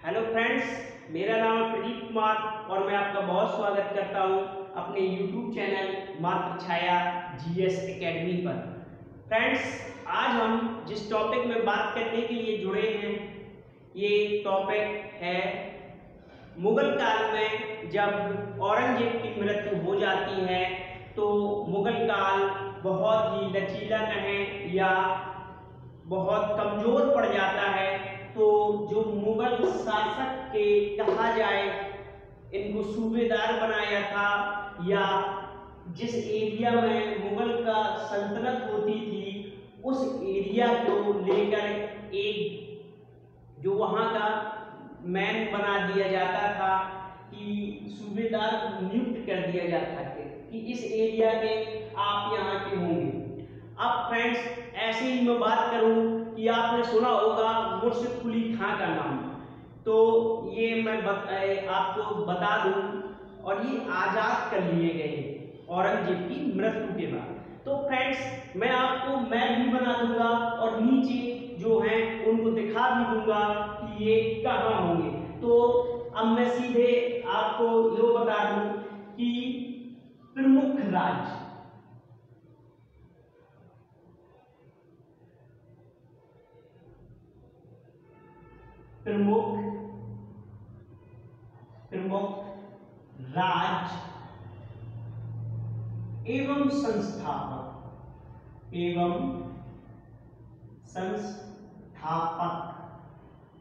Hello friends, मेरा नाम है प्रदीप कुमार और मैं आपका बहुत स्वागत करता हूं अपने YouTube चैनल मात्र छाया जीएस एकेडमी पर। फ्रेंड्स, आज हम जिस टॉपिक में बात करने के लिए जुड़े हैं, ये टॉपिक है मुगल काल में जब औरंगजेब की मृत्यु हो जाती है तो मुगल काल बहुत ही लचीला कहें या बहुत कमजोर पड़ जाता है। तो जो मुगल शासक के कहा जाए, इनको सूबेदार बनाया था या जिस एरिया में मुगल का सल्तनत होती थी उस एरिया को लेकर एक जो वहां का मैन बना दिया जाता था कि सूबेदार नियुक्त कर दिया जाता था कि इस एरिया के आप यहाँ के होंगे। अब फ्रेंड्स, ऐसे ही मैं बात करूं कि आपने सुना होगा मुर्शिद कुली खां का नाम, तो ये मैं आपको बता दूं, और ये आजाद कर लिए गए औरंगजेब की मृत्यु के बाद। तो फ्रेंड्स, मैं आपको मैप भी बना दूंगा और नीचे जो है उनको दिखा भी दूंगा कि ये कहाँ होंगे। तो अब मैं सीधे आपको ये बता दूं कि प्रमुख राज्य प्रमुख राज्य एवं संस्थापक।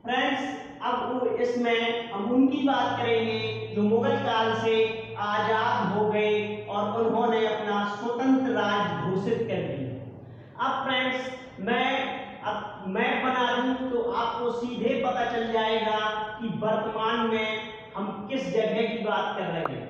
फ्रेंड्स, अब इसमें हम उनकी बात करेंगे जो मुगल काल से आजाद हो गए और उन्होंने अपना स्वतंत्र राज्य घोषित कर दिया। अब फ्रेंड्स, मैं बना दूं तो आपको सीधे पता चल जाएगा कि वर्तमान में हम किस जगह की बात कर रहे हैं।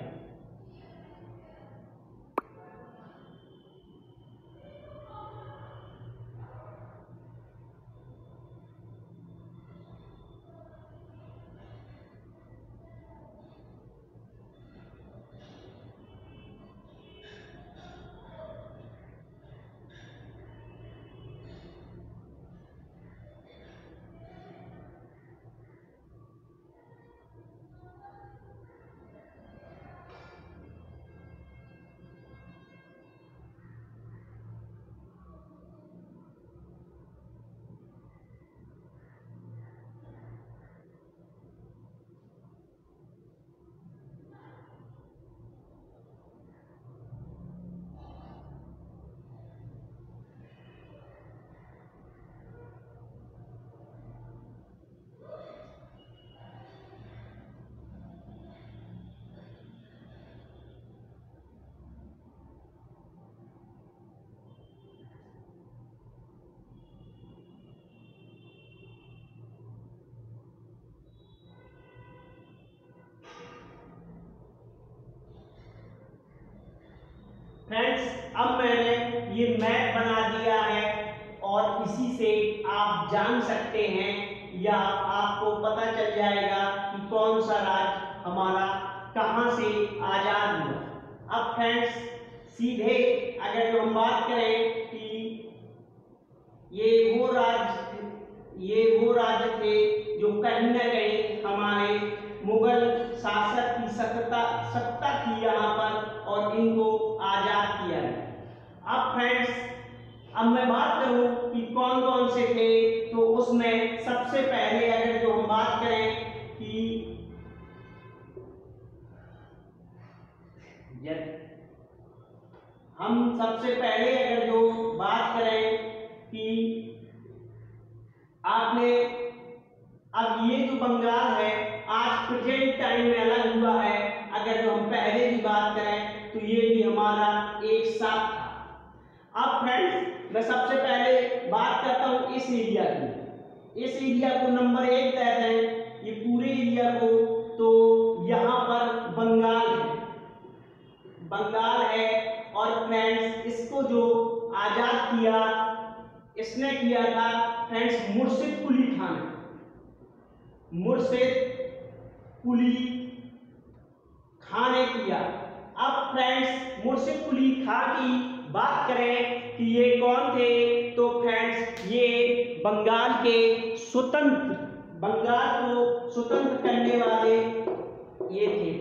फ्रेंड्स, अब मैंने ये मैप बना दिया है और इसी से आप जान सकते हैं या आपको पता चल जाएगा कि कौन सा राज्य हमारा कहां से आजाद हुआ। अब फ्रेंड्स, सीधे अगर हम बात करें कि ये वो राज्य थे जो कहीं न कहीं हमारे मुगल शासक की सत्ता थी यहाँ पर और इनको आजाद किया है। अब फ्रेंड्स, अब मैं बात करूं कि कौन कौन से थे, तो उसमें सबसे पहले अगर जो हम बात करें कि अगर जो बात करें कि आपने अब ये जो बंगाल है आज प्रेजेंट टाइम में अलग हुआ है। अगर जो हम पहले की बात करें तो ये भी हमारा एक साथ था। अब फ्रेंड्स, मैं सबसे पहले बात करता हूं इस एरिया की। इस एरिया को नंबर 1 कहते हैं, ये पूरे एरिया को। तो यहाँ पर बंगाल है और फ्रेंड्स, इसको जो आजाद किया इसने किया था फ्रेंड्स मुर्शिद कुली खां ने किया। अब फ्रेंड्स, मुर्शिद कुली खां की बात करें कि ये कौन थे, तो फ्रेंड्स ये बंगाल के स्वतंत्र बंगाल को स्वतंत्र करने वाले ये थे,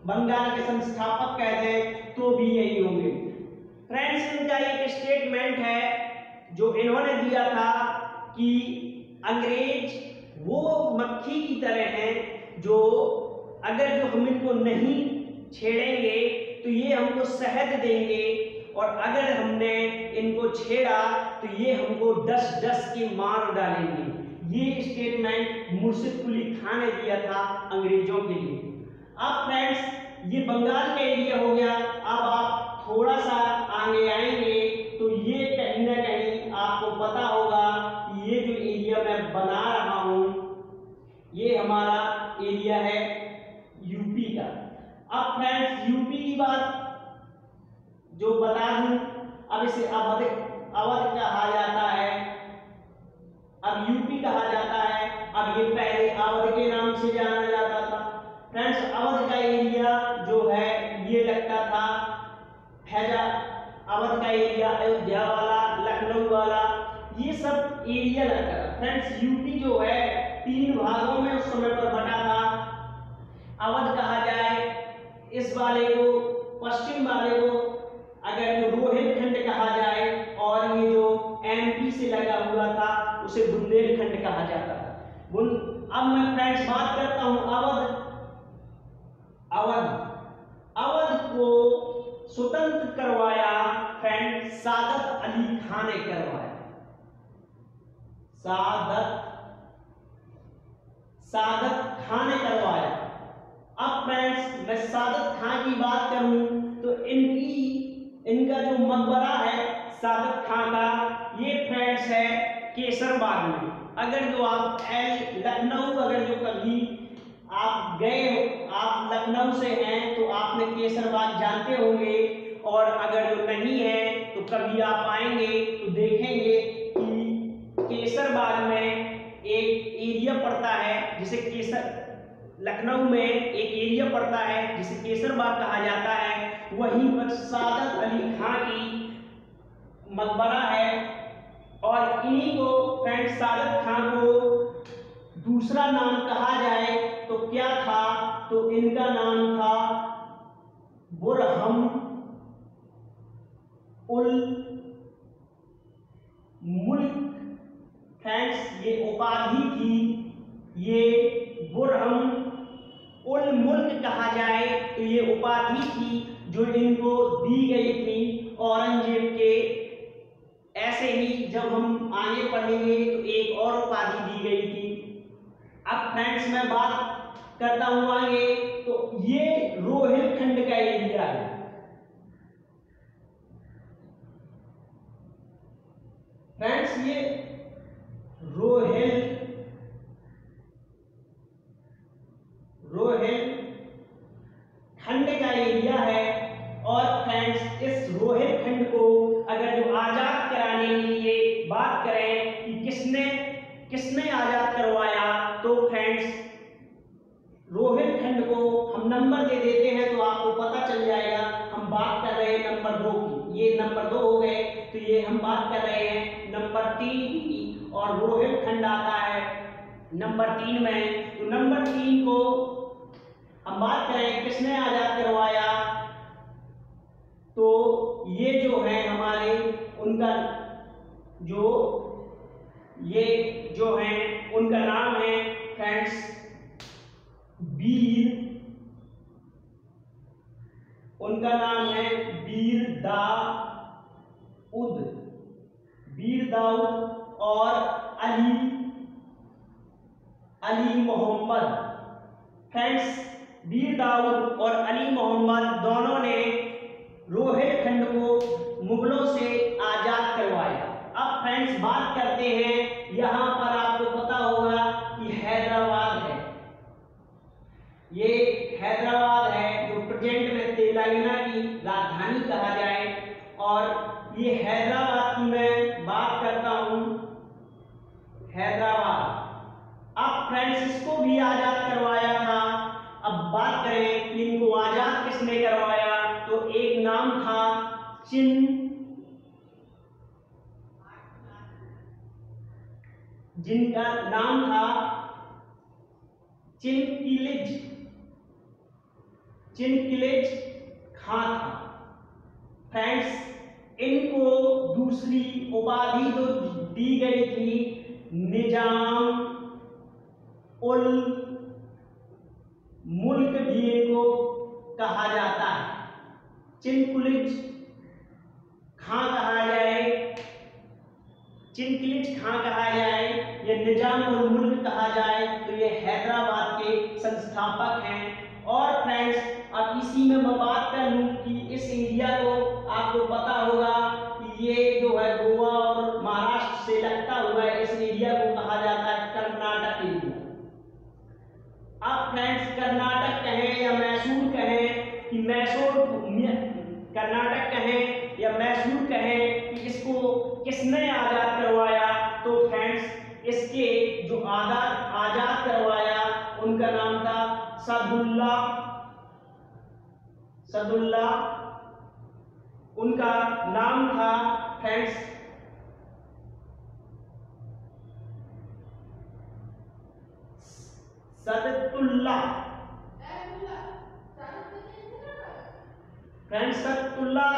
बंगाल के संस्थापक कहते हैं तो भी यही होंगे। फ्रेंड्स, इनका एक स्टेटमेंट है जो इन्होंने दिया था कि अंग्रेज वो मक्खी की तरह हैं जो अगर जो हम इनको नहीं छेड़ेंगे तो ये हमको शहद देंगे, और अगर हमने इनको छेड़ा तो ये हमको डस डस के मार डालेंगे। ये स्टेटमेंट मुर्शिद कुली खान ने दिया था अंग्रेजों के लिए। अब फ्रेंड्स, ये बंगाल का एरिया हो गया। अब आप थोड़ा सा आगे आएंगे तो ये कहीं ना कहीं आपको पता होगा कि ये जो एरिया मैं बना रहा हूं ये हमारा एरिया है यूपी का। अब फ्रेंड्स, यूपी की बात जो बता दूं, अब इसे अवध कहा जाता है, अब यूपी कहा जाता है। अब ये पहले अवध के नाम से जाना जाता था। फ्रेंड्स, अवध का एरिया जो है ये लगता था अवध का एरिया अयोध्या वाला, लखनऊ वाला, ये सब एरिया लगता था। फ्रेंड्स, यूपी जो है 3 भागों में उस समय पर बटा था। अवध कहा जाए इस वाले को, पश्चिम वाले को अगर जो रोहिलखंड कहा जाए, और ये जो एमपी से लगा हुआ था उसे बुंदेलखंड कहा जाता था। अब मैं फ्रेंड्स बात करता हूं अवध। अवध को स्वतंत्र करवाया फ्रेंड सादत अली खान ने करवाया। सादत खान ने करवाया। अब फ्रेंड्स, मैं सादत खान की बात करूं तो इनका जो मकबरा है सादत खान का, ये फ्रेंड्स है केसरबाग में। अगर जो आप लखनऊ, अगर जो कभी आप गए हो, आप लखनऊ से हैं तो आपने केसरबाग जानते होंगे, और अगर जो नहीं है तो कभी आप आएंगे तो देखेंगे कि केसरबाग में एक एरिया पड़ता है जिसे लखनऊ में एक एरिया पड़ता है जिसे केसरबाग कहा जाता है। वहीं पर सादत अली खान की मकबरा है, और इन्हीं को फ्रेंड सादत खान को दूसरा नाम कहा जाए तो क्या था, तो इनका नाम था बुरहम उल मुल्क। फ्रेंड्स, ये उपाधि थी, ये बुरहम उल मुल्क कहा जाए तो ये उपाधि थी जो इनको दी गई थी औरंगजेब के। ऐसे ही जब हम आगे पढ़ेंगे तो एक और उपाधि दी गई थी। अब फ्रेंड्स, मैं बात करता हूं आगे, तो ये रोहिलखंड का एरिया है। फ्रेंड्स, ये रोहिलखंड का एरिया है। और फ्रेंड्स, इस रोहिलखंड को अगर जो आजाद कराने के लिए बात करें कि किसने आजाद करवाया, तो फ्रेंड्स रोहिलखंड को हम नंबर दे देते हैं तो आपको पता चल जाएगा। हम बात कर रहे हैं नंबर 2 की, ये नंबर 2 हो गए, तो ये हम बात कर रहे हैं नंबर 3 की, और रोहिलखंड आता है नंबर 3 में। तो नंबर 3 को हम बात करें किसने आजाद करवाया, तो ये जो है हमारे उनका उनका नाम है फ्रेंड्स उनका नाम है वीर दाऊद और अली मोहम्मद। फ्रेंड्स, वीर दाऊद और अली मोहम्मद दोनों ने रोहिलखंड को मुगलों से आजाद करवाया। अब फ्रेंड्स बात करते हैं, यहाँ पर आपको पता होगा कि हैदराबाद है, ये हैदराबाद है जो प्रेजेंट में तेलंगाना की राजधानी कहा जाए। और ये हैदराबाद की मैं बात करता हूं, हैदराबाद। अब फ्रेंड्स, इसको भी आजाद करवाया था। अब बात करें कि इनको आजाद किसने करवाया, तो एक नाम था जिनका नाम था चिनकिलिज खां था। फ्रेंड्स, इनको दूसरी उपाधि तो दी गई थी निजाम उल मुल्क भी इनको कहा जाता है। चिनकिलिज खां कहा जाए, चिनकिलिज खां कहा जाए या निजाम उल मुल्क कहा जाए तो ये हैदराबाद के संस्थापक हैं। और फ्रेंड्स, अब इसी में मैं बात कर लूं कि इस एरिया को आपको पता होगा कि ये जो है गोवा और महाराष्ट्र से लगता हुआ इस एरिया को कहा जाता है कर्नाटक एरिया। अब फ्रेंड्स, कर्नाटक कहें या मैसूर कहें कि कर्नाटक कहें या मैसूर कहें कि इसको किसने आजाद करवाया, तो फ्रेंड्स इसके जो आजाद करवाया उनका नाम था सदुल्ला। उनका नाम था friends Saadulla. Friends, Saadulla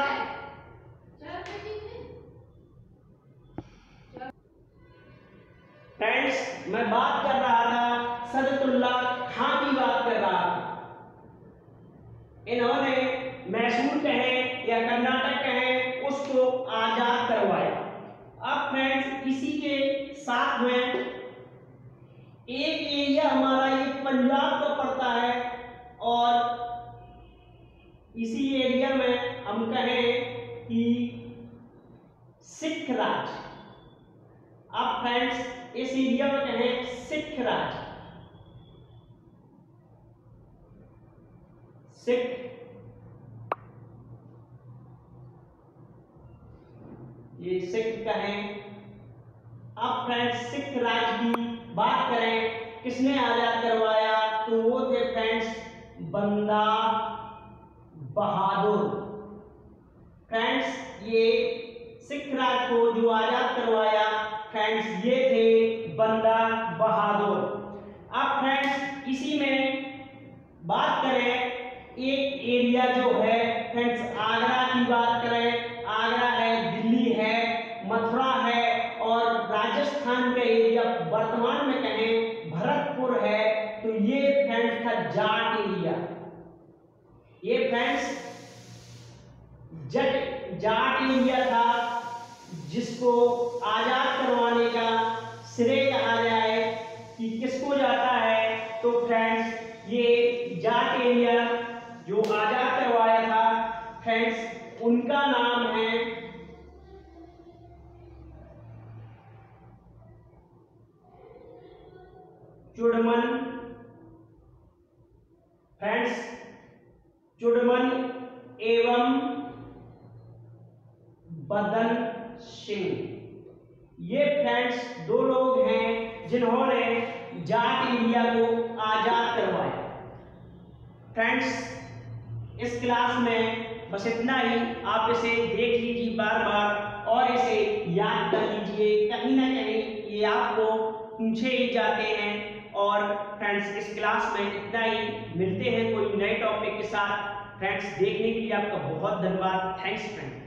friends, मैं बात कर रहा था सदुल्ला खां की बात कर रहा था। इन्होंने मैसूर कहें या कर्नाटक कहें उसको आजाद करवाया। अब फ्रेंड्स, इसी के साथ में एक एरिया हमारा ये पंजाब का पड़ता है और इसी एरिया में हम कहें कि सिख राज। अब फ्रेंड्स, इस एरिया में कहें सिख राज, ये सिख कहें। अब फ्रेंड्स, सिख राज की बात करें किसने आजाद करवाया, तो वो थे फ्रेंड्स बंदा बहादुर। फ्रेंड्स, ये सिख राज को जो आजाद करवाया फ्रेंड्स ये थे बंदा बहादुर। अब फ्रेंड्स, इसी में बात करें एक एरिया जो है फ्रेंड्स आगरा की बात करें, आगरा है, दिल्ली है, मथुरा है और राजस्थान का एरिया वर्तमान में कहें भरतपुर है, तो ये फ्रेंड्स था जाट एरिया। ये फ्रेंड्स जाट एरिया था जिसको आजाद करवाने का श्रेय कहा जाए कि किसको जाता है, तो फ्रेंड्स ये जाट एरिया जो आजाद करवाया था फ्रेंड्स उनका नाम है चुड़मन। फ्रेंड्स, चुड़मन एवं बदन सिंह, ये फ्रेंड्स दो लोग हैं जिन्होंने जाट एरिया को आजाद करवाया। फ्रेंड्स, इस क्लास में बस इतना ही। आप इसे देख लीजिए बार बार और इसे याद कर लीजिए, कहीं ना कहीं ये आपको पूछे ही जाते हैं। और फ्रेंड्स, इस क्लास में इतना ही। मिलते हैं कोई नए टॉपिक के साथ। फ्रेंड्स, देखने के लिए आपका बहुत धन्यवाद। Thanks friends.